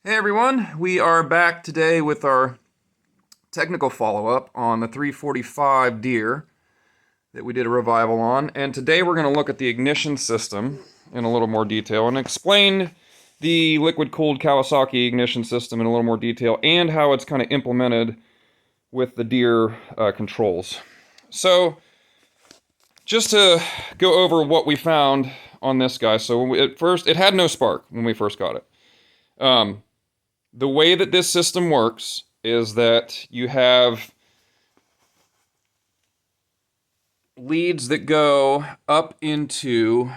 Hey everyone, we are back today with our technical follow-up on the 345 Deere that we did a revival on, and today we're going to look at the ignition system in a little more detail and explain the liquid-cooled Kawasaki ignition system in a little more detail and how it's kind of implemented with the Deere controls. So, just to go over what we found on this guy. So at first, it had no spark when we first got it. The way that this system works is that you have leads that go up into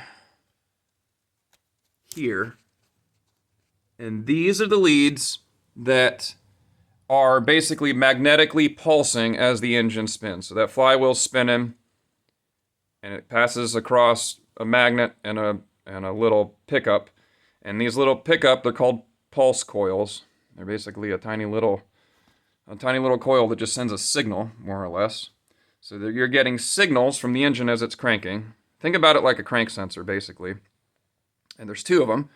here, and these are the leads that are basically magnetically pulsing as the engine spins. So that flywheel's spinning, and it passes across a magnet and a little pickup, and these little pickup, they're called pulse coils. They're basically a tiny little coil that just sends a signal, more or less. So that you're getting signals from the engine as it's cranking. Think about it like a crank sensor, basically. And there's two of them,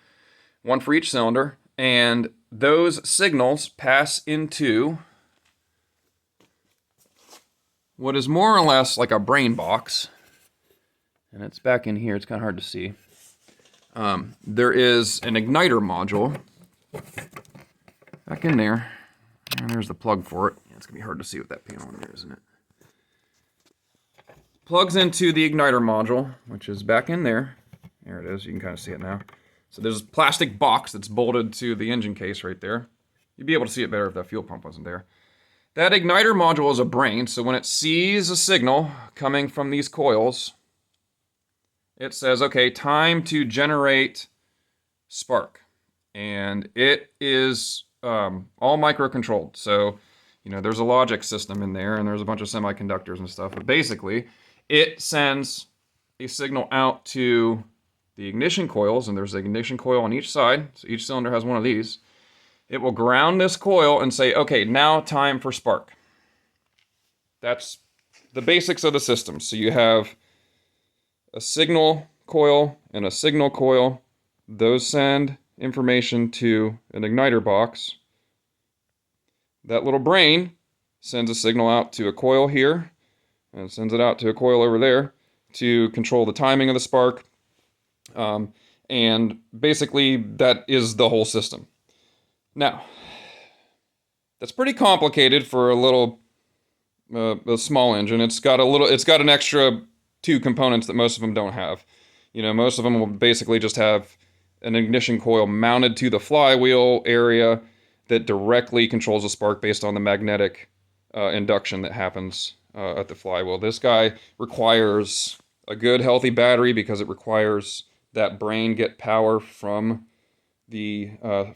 one for each cylinder, and those signals pass into what is more or less like a brain box. And it's back in here, it's kind of hard to see. There is an igniter module back in there, and there's the plug for it. Yeah, it's going to be hard to see with that panel in there, isn't it? Plugs into the igniter module, which is back in there. There it is, you can kind of see it now. So there's a plastic box that's bolted to the engine case right there. You'd be able to see it better if that fuel pump wasn't there. That igniter module is a brain, so when it sees a signal coming from these coils, it says, okay, time to generate spark. And it is all microcontrolled. So, you know, there's a logic system in there, and there's a bunch of semiconductors and stuff. But basically, it sends a signal out to the ignition coils, and there's an ignition coil on each side. So each cylinder has one of these. It will ground this coil and say, okay, now time for spark. That's the basics of the system. So you have a signal coil and a signal coil. Those send information to an igniter box. That little brain sends a signal out to a coil here, and sends it out to a coil over there to control the timing of the spark. And basically, that is the whole system. Now, that's pretty complicated for a small engine. It's got an extra two components that most of them don't have. You know, most of them will basically just have an ignition coil mounted to the flywheel area that directly controls the spark based on the magnetic induction that happens at the flywheel. This guy requires a good, healthy battery because it requires that brain get power from the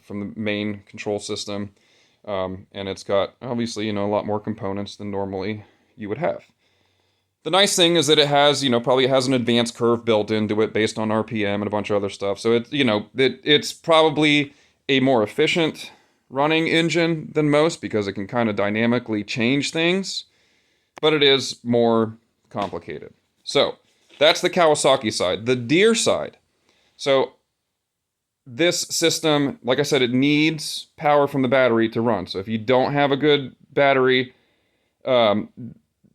main control system, and it's got obviously, you know, a lot more components than normally you would have. The nice thing is that it has, you know, probably has an advanced curve built into it based on RPM and a bunch of other stuff. So it's, you know, it's probably a more efficient running engine than most because it can kind of dynamically change things, but it is more complicated. So that's the Kawasaki side. The Deere side. So this system, like I said, it needs power from the battery to run. So if you don't have a good battery,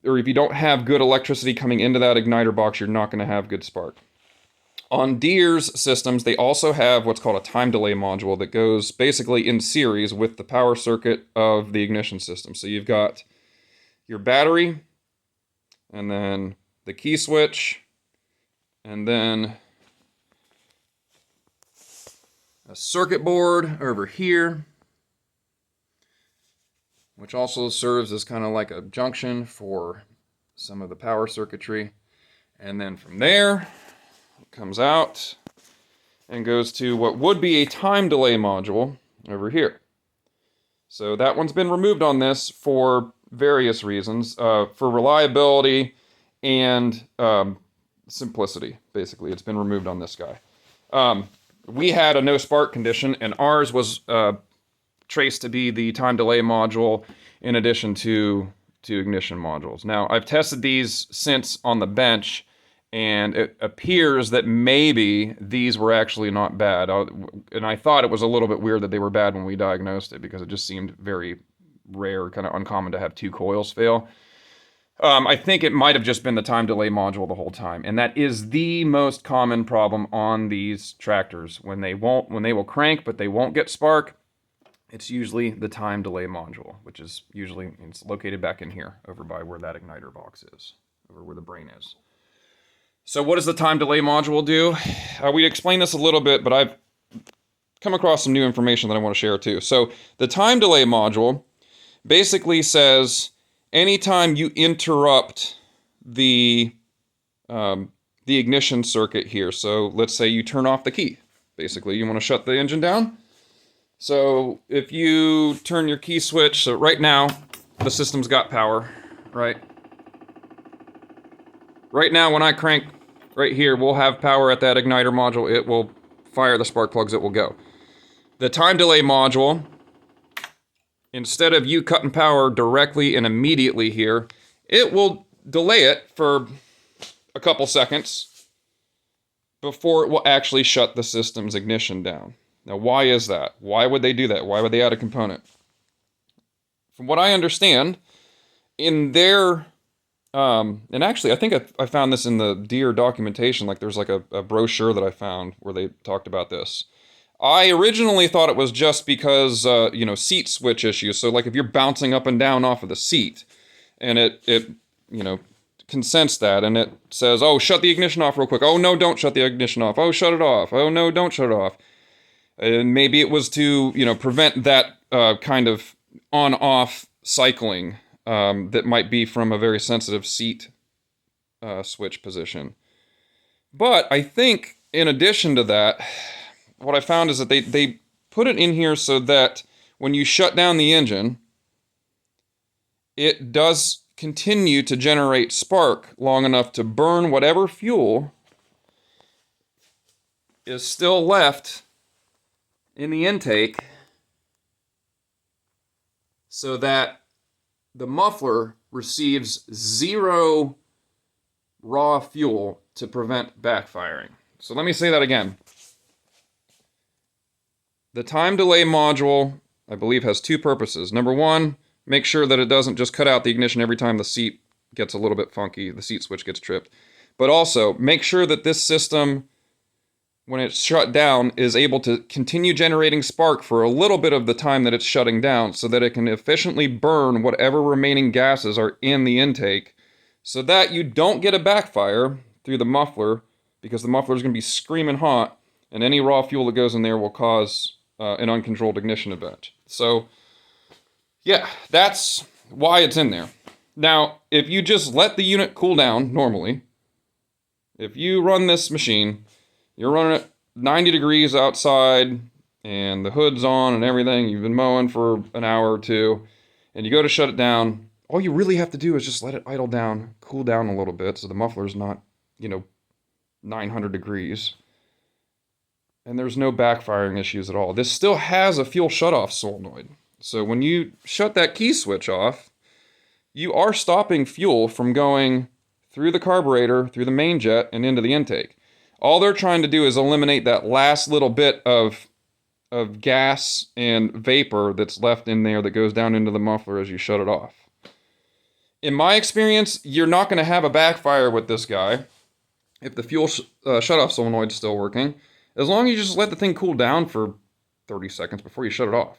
or if you don't have good electricity coming into that igniter box, you're not going to have good spark. On Deere's systems, they also have what's called a time delay module that goes basically in series with the power circuit of the ignition system. So you've got your battery, and then the key switch, and then a circuit board over here, which also serves as kind of like a junction for some of the power circuitry. And then from there, it comes out and goes to what would be a time delay module over here. So that one's been removed on this for various reasons, for reliability and simplicity, basically. It's been removed on this guy. We had a no spark condition, and ours was traced to be the time delay module in addition to ignition modules. Now, I've tested these since on the bench, And it appears that maybe these were actually not bad. And I thought it was a little bit weird that they were bad when we diagnosed it, because it just seemed very rare, kind of uncommon to have 2 coils fail. I think it might have just been the time delay module the whole time, and that is the most common problem on these tractors. When they will crank but they won't get spark, it's usually the time delay module, which is usually, it's located back in here, over by where that igniter box is, over where the brain is. So what does the time delay module do? We explained this a little bit, but I've come across some new information that I want to share too. So the time delay module basically says anytime you interrupt the ignition circuit here, so let's say you turn off the key. Basically, you want to shut the engine down. So if you turn your key switch, so right now the system's got power, right? Right now when I crank right here, we'll have power at that igniter module. It will fire the spark plugs, it will go. The time delay module, instead of you cutting power directly and immediately here, it will delay it for a couple seconds before it will actually shut the system's ignition down. Now, why is that? Why would they do that? Why would they add a component? From what I understand, in their... and actually, I think I found this in the Deere documentation. Like, there's like a brochure that I found where they talked about this. I originally thought it was just because, seat switch issues. So, like, if you're bouncing up and down off of the seat, and it can sense that, and it says, oh, shut the ignition off real quick. Oh, no, don't shut the ignition off. Oh, shut it off. Oh, no, don't shut it off. And maybe it was to, prevent that kind of on-off cycling that might be from a very sensitive seat switch position. But I think, in addition to that, what I found is that they put it in here so that when you shut down the engine, it does continue to generate spark long enough to burn whatever fuel is still left in the intake, so that the muffler receives 0 raw fuel to prevent backfiring. So let me say that again. The time delay module, I believe, has 2 purposes. Number 1, make sure that it doesn't just cut out the ignition every time the seat gets a little bit funky, the seat switch gets tripped. But also, make sure that this system, when it's shut down, is able to continue generating spark for a little bit of the time that it's shutting down, so that it can efficiently burn whatever remaining gases are in the intake, so that you don't get a backfire through the muffler, because the muffler is going to be screaming hot, and any raw fuel that goes in there will cause an uncontrolled ignition event. So, yeah, that's why it's in there. Now, if you just let the unit cool down normally, if you run this machine, you're running it 90 degrees outside, and the hood's on and everything, you've been mowing for an hour or 2, and you go to shut it down, all you really have to do is just let it idle down, cool down a little bit, so the muffler's not, 900 degrees. And there's no backfiring issues at all. This still has a fuel shutoff solenoid. So when you shut that key switch off, you are stopping fuel from going through the carburetor, through the main jet, and into the intake. All they're trying to do is eliminate that last little bit of gas and vapor that's left in there that goes down into the muffler as you shut it off. In my experience, you're not going to have a backfire with this guy if the fuel shutoff solenoid is still working, as long as you just let the thing cool down for 30 seconds before you shut it off.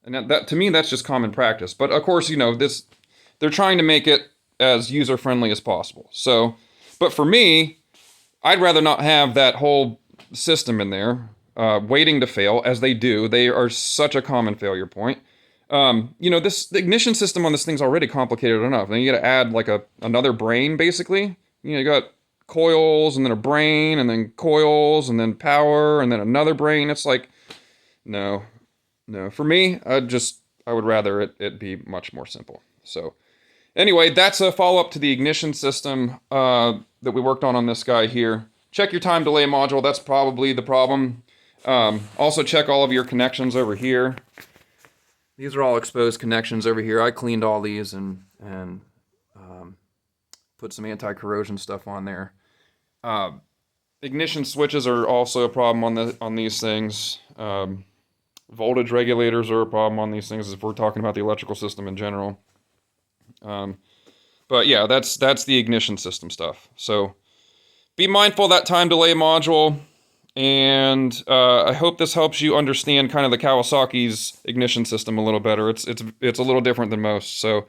And that to me, that's just common practice. But of course, they're trying to make it as user-friendly as possible. So, but for me, I'd rather not have that whole system in there waiting to fail, as they do. They are such a common failure point. The ignition system on this thing's already complicated enough. Then you got to add like another brain, basically. You got coils, and then a brain, and then coils, and then power, and then another brain. It's like, no. For me, I would rather it be much more simple. So, anyway, that's a follow-up to the ignition system that we worked on this guy here. Check your time delay module. That's probably the problem. Also, check all of your connections over here. These are all exposed connections over here. I cleaned all these and put some anti-corrosion stuff on there. Ignition switches are also a problem on these things. Voltage regulators are a problem on these things if we're talking about the electrical system in general. But yeah, that's the ignition system stuff. So be mindful of that time delay module, and I hope this helps you understand kind of the Kawasaki's ignition system a little better. It's a little different than most. So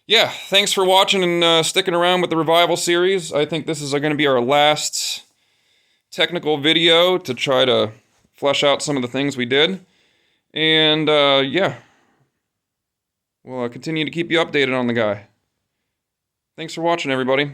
yeah, thanks for watching and sticking around with the Revival series. I think this is going to be our last technical video to try to flesh out some of the things we did. And yeah, we'll continue to keep you updated on the guy. Thanks for watching, everybody.